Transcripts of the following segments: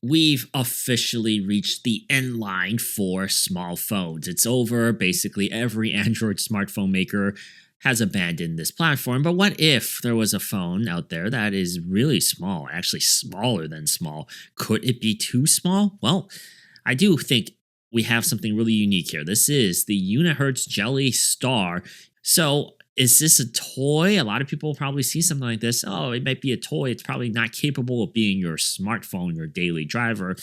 We've officially reached the end line for small phones. It's over. Basically, every Android smartphone maker has abandoned this platform. But what if there was a phone out there that is really small, actually smaller than small? Could it be too small? Well, I do think we have something really unique here. This is the Unihertz Jelly Star. So, is this a toy? A lot of people probably see something like this. Oh, it might be a toy. It's probably not capable of being your smartphone, your daily driver.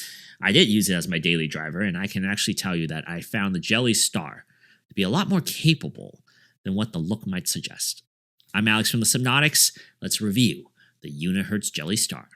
I did use it as my daily driver, and I can actually tell you that I found the Jelly Star to be a lot more capable than what the look might suggest. I'm Alex from the Sypnotix. Let's review the Unihertz Jelly Star.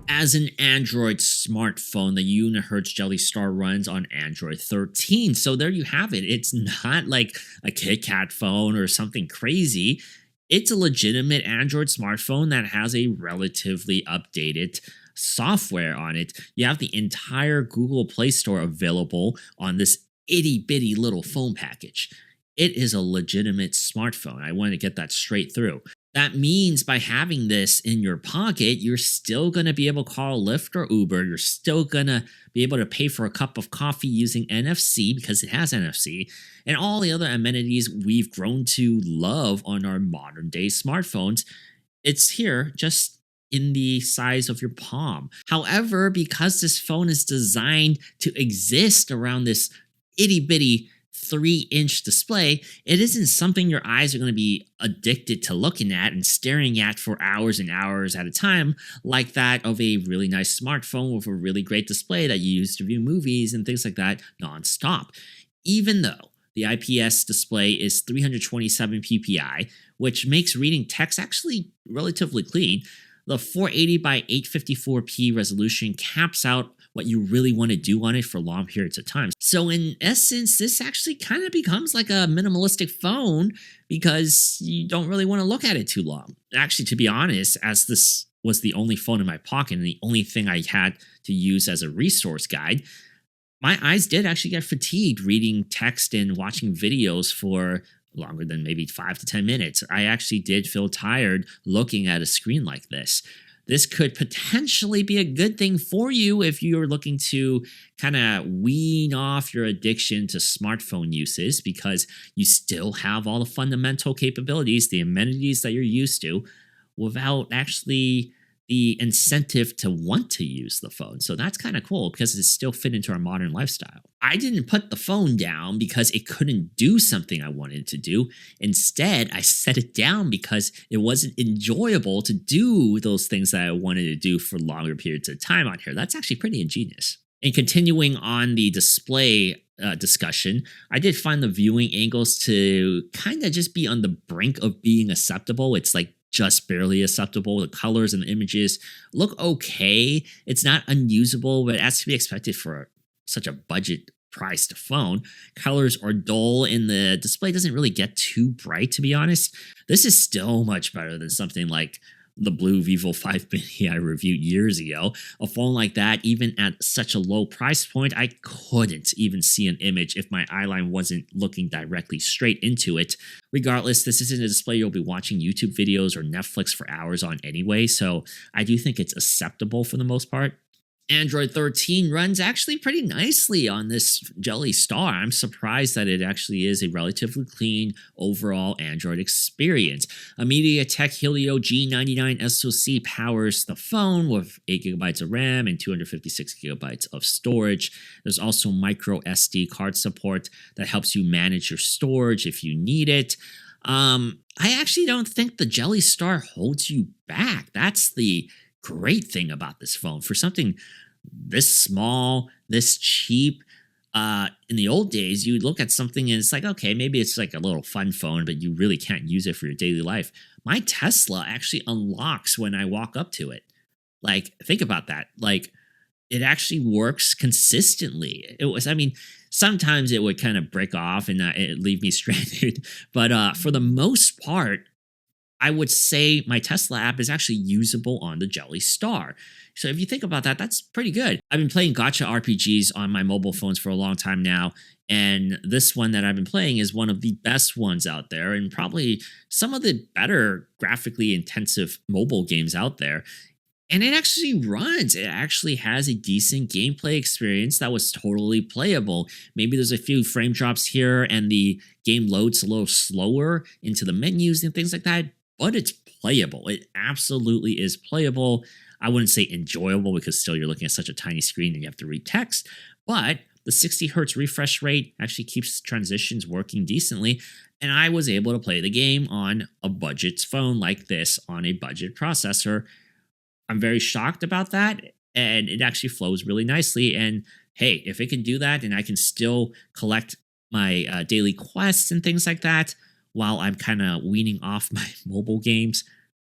As an Android smartphone, the Unihertz Jelly Star runs on Android 13. So there you have it. It's not like a KitKat phone or something crazy. It's a legitimate Android smartphone that has a relatively updated software on it. You have the entire Google Play Store available on this itty bitty little phone package. It is a legitimate smartphone. I want to get that straight through. That means by having this in your pocket, you're still going to be able to call Lyft or Uber. You're still going to be able to pay for a cup of coffee using NFC because it has NFC, and all the other amenities we've grown to love on our modern day smartphones. It's here just in the size of your palm. However, because this phone is designed to exist around this itty bitty 3-inch display, it isn't something your eyes are going to be addicted to looking at and staring at for hours and hours at a time, like that of a really nice smartphone with a really great display that you use to view movies and things like that nonstop. Even though the IPS display is 327 ppi, which makes reading text actually relatively clean, the 480 by 854p resolution caps out what you really want to do on it for long periods of time. So in essence, this actually kind of becomes like a minimalistic phone because you don't really want to look at it too long. Actually, to be honest, as this was the only phone in my pocket and the only thing I had to use as a resource guide, my eyes did actually get fatigued reading text and watching videos for longer than maybe 5 to 10 minutes. I actually did feel tired looking at a screen like this. This could potentially be a good thing for you if you're looking to kind of wean off your addiction to smartphone uses because you still have all the fundamental capabilities, the amenities that you're used to, without actually the incentive to want to use the phone. So that's kind of cool because it still fit into our modern lifestyle. I didn't put the phone down because it couldn't do something I wanted to do. Instead, I set it down because it wasn't enjoyable to do those things that I wanted to do for longer periods of time on here. That's actually pretty ingenious. And continuing on the display discussion, I did find the viewing angles to kind of just be on the brink of being acceptable. It's like just barely acceptable. The colors and the images look okay. It's not unusable, but as to be expected for such a budget priced phone. Colors are dull and the display doesn't really get too bright, to be honest. This is still much better than something like the blue Vivo 5 Mini I reviewed years ago. A phone like that, even at such a low price point, I couldn't even see an image if my eyeline wasn't looking directly straight into it. Regardless, this isn't a display you'll be watching YouTube videos or Netflix for hours on anyway, so I do think it's acceptable for the most part. Android 13 runs actually pretty nicely on this Jelly Star. I'm surprised that it actually is a relatively clean overall Android experience. A MediaTek Helio G99 SoC powers the phone with 8GB of RAM and 256GB of storage. There's also micro SD card support that helps you manage your storage if you need it. I actually don't think the Jelly Star holds you back. That's the great thing about this phone. For something this small, this cheap, in the old days, you would look at something and it's like, okay, maybe it's like a little fun phone, but you really can't use it for your daily life. My Tesla actually unlocks when I walk up to it. Like, think about that. Like, it actually works consistently. Sometimes it would kind of break off and it leave me stranded, but for the most part, I would say my Tesla app is actually usable on the Jelly Star. So if you think about that, that's pretty good. I've been playing gotcha RPGs on my mobile phones for a long time now, and this one that I've been playing is one of the best ones out there, and probably some of the better graphically intensive mobile games out there. And it actually runs. It actually has a decent gameplay experience that was totally playable. Maybe there's a few frame drops here and the game loads a little slower into the menus and things like that, but it's playable. It absolutely is playable. I wouldn't say enjoyable because still you're looking at such a tiny screen and you have to read text, but the 60 hertz refresh rate actually keeps transitions working decently. And I was able to play the game on a budget phone like this on a budget processor. I'm very shocked about that, and it actually flows really nicely. And hey, if it can do that, and I can still collect my daily quests and things like that while I'm kind of weaning off my mobile games,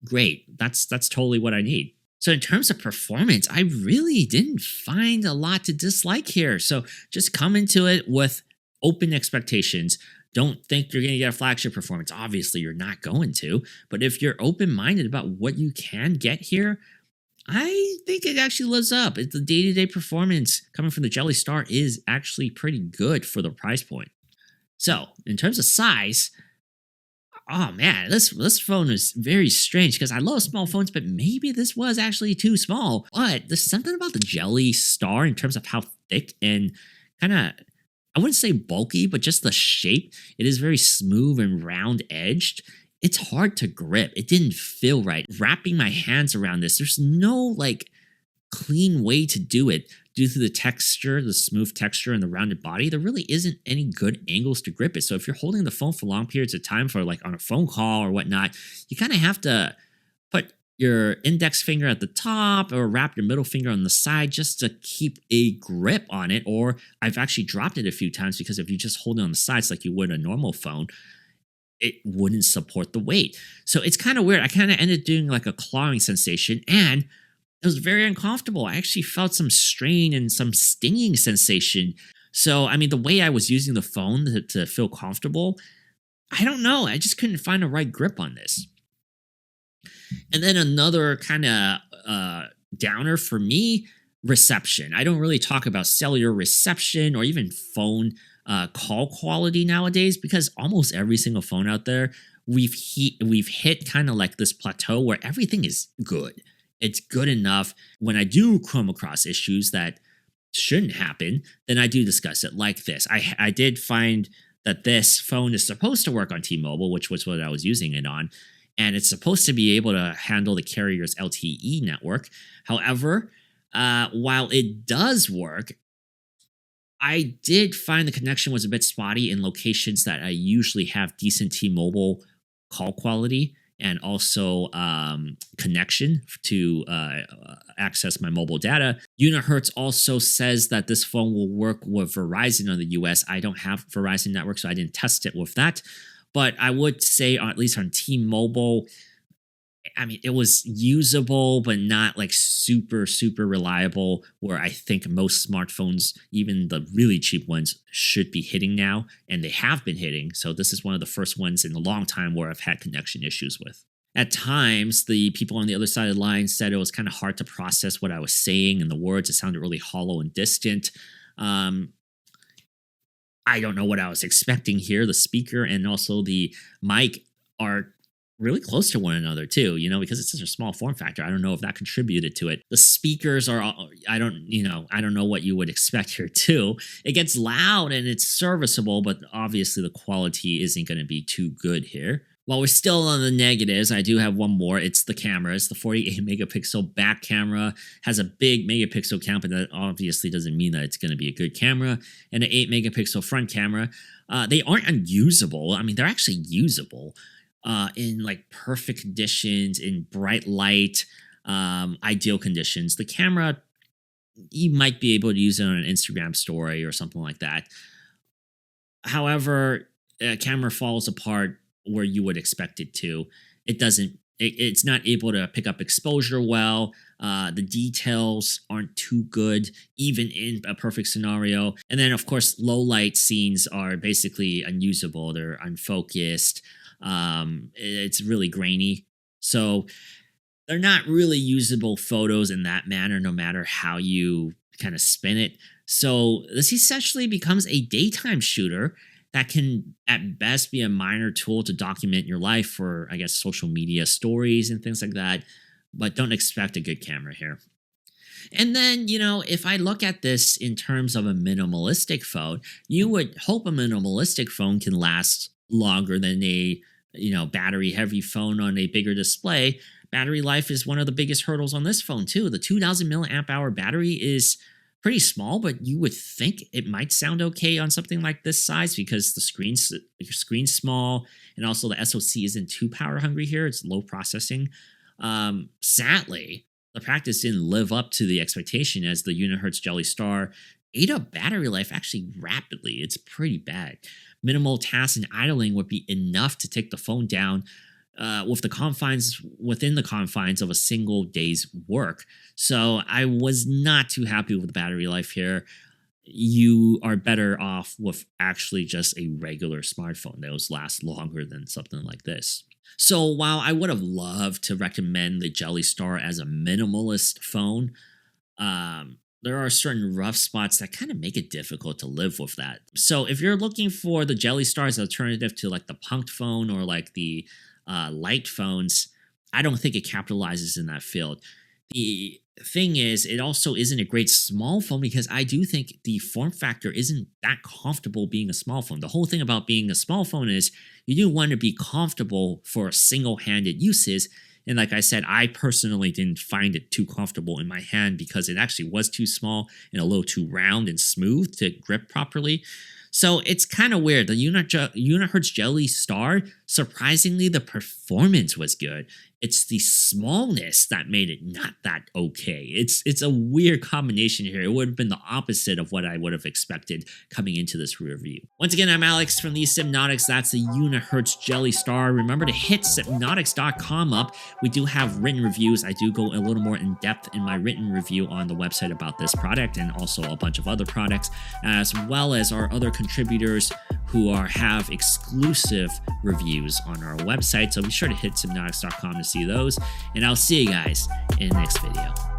great. That's totally what I need. So in terms of performance, I really didn't find a lot to dislike here. So just come into it with open expectations. Don't think you're going to get a flagship performance. Obviously, you're not going to. But if you're open-minded about what you can get here, I think it actually lives up. The day-to-day performance coming from the Jelly Star is actually pretty good for the price point. So, in terms of size, oh man, this phone is very strange because I love small phones, but maybe this was actually too small. But there's something about the Jelly Star in terms of how thick and kind of, I wouldn't say bulky, but just the shape. It is very smooth and round edged. It's hard to grip. It didn't feel right. Wrapping my hands around this, there's no like clean way to do it due to the texture, the smooth texture and the rounded body. There really isn't any good angles to grip it. So if you're holding the phone for long periods of time for like on a phone call or whatnot, you kind of have to put your index finger at the top or wrap your middle finger on the side just to keep a grip on it. Or I've actually dropped it a few times because if you just hold it on the sides like you would a normal phone, it wouldn't support the weight. So it's kind of weird. I kind of ended up doing like a clawing sensation and it was very uncomfortable. I actually felt some strain and some stinging sensation. So, I mean, the way I was using the phone to feel comfortable, I don't know. I just couldn't find the right grip on this. And then another kind of downer for me, reception. I don't really talk about cellular reception or even phone call quality nowadays because almost every single phone out there we've hit kind of like this plateau where everything is good. It's good enough. When I do come across issues that shouldn't happen, then I do discuss it like this. I did find that this phone is supposed to work on T-Mobile, which was what I was using it on, and it's supposed to be able to handle the carrier's LTE network. However, while it does work, I did find the connection was a bit spotty in locations that I usually have decent T-Mobile call quality and also connection to access my mobile data. Unihertz also says that this phone will work with Verizon in the US. I don't have Verizon network, so I didn't test it with that. But I would say, at least on T-Mobile, I mean, it was usable, but not like super, super reliable, where I think most smartphones, even the really cheap ones, should be hitting now, and they have been hitting. So this is one of the first ones in a long time where I've had connection issues with. At times, the people on the other side of the line said it was kind of hard to process what I was saying and the words. It sounded really hollow and distant. I don't know what I was expecting here. The speaker and also the mic are really close to one another too, because it's such a small form factor. I don't know if that contributed to it. The speakers are, I don't know what you would expect here too. It gets loud and it's serviceable, but obviously the quality isn't going to be too good here. While we're still on the negatives, I do have one more. It's the camera. It's the 48 megapixel back camera. Has a big megapixel count, but that obviously doesn't mean that it's going to be a good camera. And an 8 megapixel front camera. They aren't unusable. I mean, they're actually usable in like perfect conditions, in bright light, ideal conditions. The camera, you might be able to use it on an Instagram story or something like that. However, a camera falls apart where you would expect it to. It's not able to pick up exposure well. The details aren't too good, even in a perfect scenario. And then, of course, low light scenes are basically unusable. They're unfocused. It's really grainy. So they're not really usable photos in that manner, no matter how you kind of spin it. So this essentially becomes a daytime shooter that can at best be a minor tool to document your life for, I guess, social media stories and things like that. But don't expect a good camera here. And then, if I look at this in terms of a minimalistic phone, you would hope a minimalistic phone can last longer than a, battery heavy phone on a bigger display. Battery life is one of the biggest hurdles on this phone too. The 2000 milliamp hour battery is pretty small, but you would think it might sound okay on something like this size because your screen's small, and also the SoC isn't too power hungry here. It's low processing. Sadly, the practice didn't live up to the expectation, as the Unihertz Jelly Star ate up battery life actually rapidly. It's pretty bad. Minimal tasks and idling would be enough to take the phone down within the confines of a single day's work. So I was not too happy with the battery life here. You are better off with actually just a regular smartphone that will last longer than something like this. So while I would have loved to recommend the Jelly Star as a minimalist phone, there are certain rough spots that kind of make it difficult to live with that. So if you're looking for the Jelly Star as an alternative to like the Punked phone or like the light phones, I don't think it capitalizes in that field. The thing is, it also isn't a great small phone because I do think the form factor isn't that comfortable being a small phone. The whole thing about being a small phone is you do want to be comfortable for single-handed uses. And like I said, I personally didn't find it too comfortable in my hand because it actually was too small and a little too round and smooth to grip properly. So it's kind of weird. The Unihertz Jelly Star, surprisingly, the performance was good. It's the smallness that made it not that okay. It's a weird combination here. It would have been the opposite of what I would have expected coming into this review. Once again, I'm Alex from the Sypnotix. That's the Unihertz Jelly Star. Remember to hit Sypnotix.com up. We do have written reviews. I do go a little more in depth in my written review on the website about this product and also a bunch of other products, as well as our other contributors who have exclusive reviews on our website. So be sure to hit Sypnotix.com to see those. And I'll see you guys in the next video.